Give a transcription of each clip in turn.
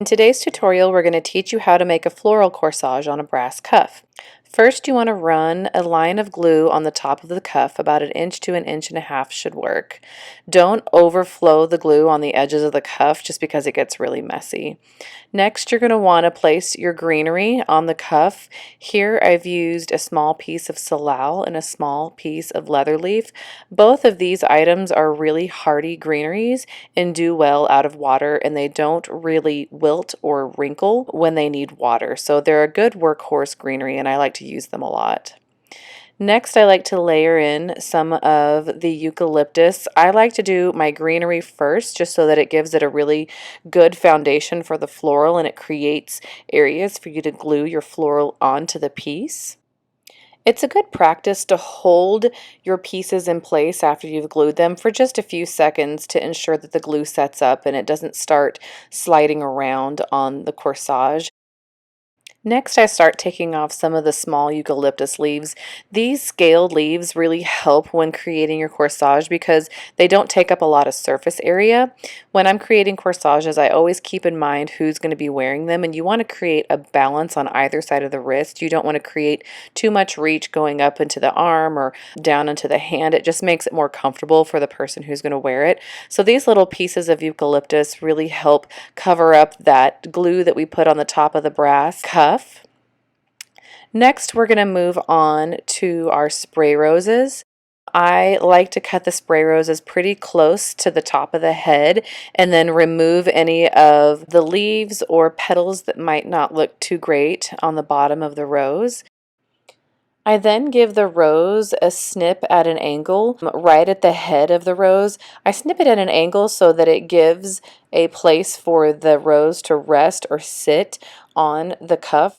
In today's tutorial, we're going to teach you how to make a floral corsage on a brass cuff. First, you want to run a line of glue on the top of the cuff. About 1 to 1.5 inches should work. Don't overflow the glue on the edges of the cuff just because it gets really messy. Next, you're going to want to place your greenery on the cuff. Here I've used a small piece of Salal and a small piece of leather leaf. Both of these items are really hardy greeneries and do well out of water, and they don't really wilt or wrinkle when they need water. So they're a good workhorse greenery, and I like to use them a lot. Next, I like to layer in some of the eucalyptus. I like to do my greenery first just so that it gives it a really good foundation for the floral and it creates areas for you to glue your floral onto the piece. It's a good practice to hold your pieces in place after you've glued them for just a few seconds to ensure that the glue sets up and it doesn't start sliding around on the corsage. Next, I start taking off some of the small eucalyptus leaves. These scaled leaves really help when creating your corsage because they don't take up a lot of surface area. When I'm creating corsages, I always keep in mind who's going to be wearing them, and you want to create a balance on either side of the wrist. You don't want to create too much reach going up into the arm or down into the hand. It just makes it more comfortable for the person who's going to wear it. So these little pieces of eucalyptus really help cover up that glue that we put on the top of the brass cuff. Next, we're going to move on to our spray roses. I like to cut the spray roses pretty close to the top of the head and then remove any of the leaves or petals that might not look too great on the bottom of the rose. I then give the rose a snip at an angle right at the head of the rose. I snip it at an angle so that it gives a place for the rose to rest or sit on the cuff.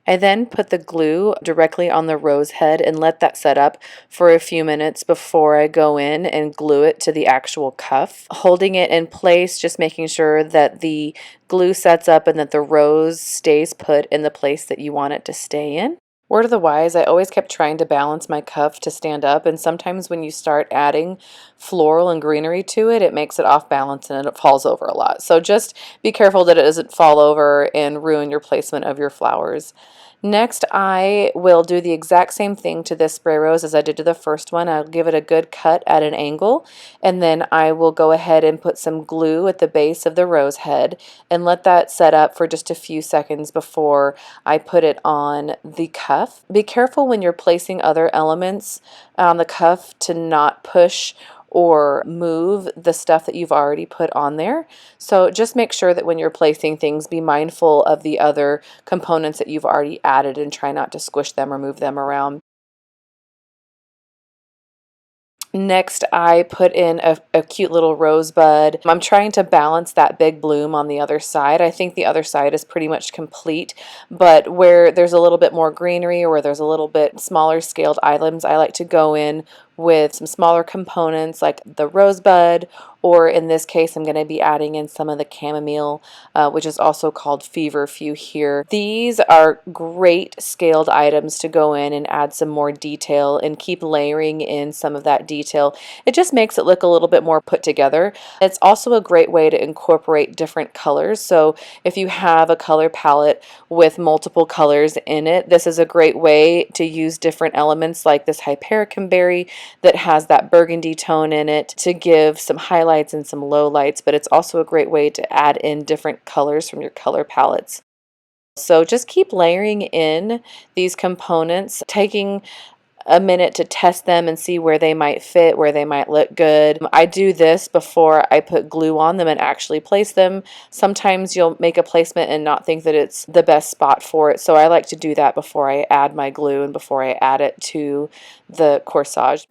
I then put the glue directly on the rose head and let that set up for a few minutes before I go in and glue it to the actual cuff. Holding it in place, just making sure that the glue sets up and that the rose stays put in the place that you want it to stay in. Word of the wise, I always kept trying to balance my cuff to stand up, and sometimes when you start adding floral and greenery to it, it makes it off balance and it falls over a lot. So just be careful that it doesn't fall over and ruin your placement of your flowers. Next, I will do the exact same thing to this spray rose as I did to the first one. I'll give it a good cut at an angle, and then I will go ahead and put some glue at the base of the rose head and let that set up for just a few seconds before I put it on the cuff. Be careful when you're placing other elements on the cuff to not push or move the stuff that you've already put on there. So just make sure that when you're placing things, be mindful of the other components that you've already added and try not to squish them or move them around. Next, I put in a cute little rosebud. I'm trying to balance that big bloom on the other side. I think the other side is pretty much complete, but where there's a little bit more greenery or where there's a little bit smaller scaled items, I like to go in with some smaller components like the rosebud, or in this case I'm going to be adding in some of the chamomile, which is also called feverfew here. These are great scaled items to go in and add some more detail and keep layering in some of that detail. It just makes it look a little bit more put together. It's also a great way to incorporate different colors. So if you have a color palette with multiple colors in it, this is a great way to use different elements like this Hypericum Berry that has that burgundy tone in it to give some highlights and some lowlights, but it's also a great way to add in different colors from your color palettes. So just keep layering in these components, taking a minute to test them and see where they might fit, where they might look good. I do this before I put glue on them and actually place them. Sometimes you'll make a placement and not think that it's the best spot for it, so I like to do that before I add my glue and before I add it to the corsage.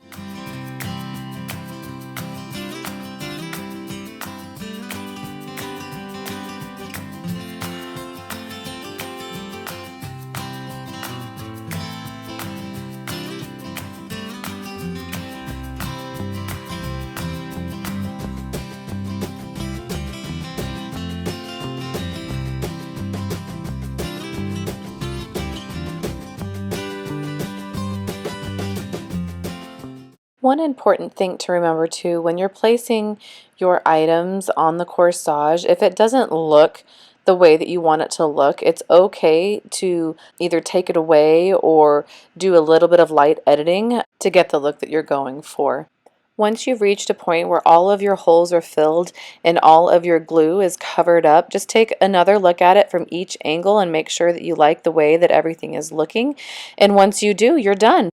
One important thing to remember too, when you're placing your items on the corsage, if it doesn't look the way that you want it to look, it's okay to either take it away or do a little bit of light editing to get the look that you're going for. Once you've reached a point where all of your holes are filled and all of your glue is covered up, just take another look at it from each angle and make sure that you like the way that everything is looking. And once you do, you're done.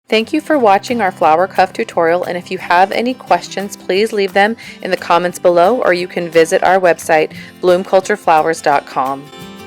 Thank you for watching our flower cuff tutorial, and if you have any questions, please leave them in the comments below, or you can visit our website, bloomcultureflowers.com.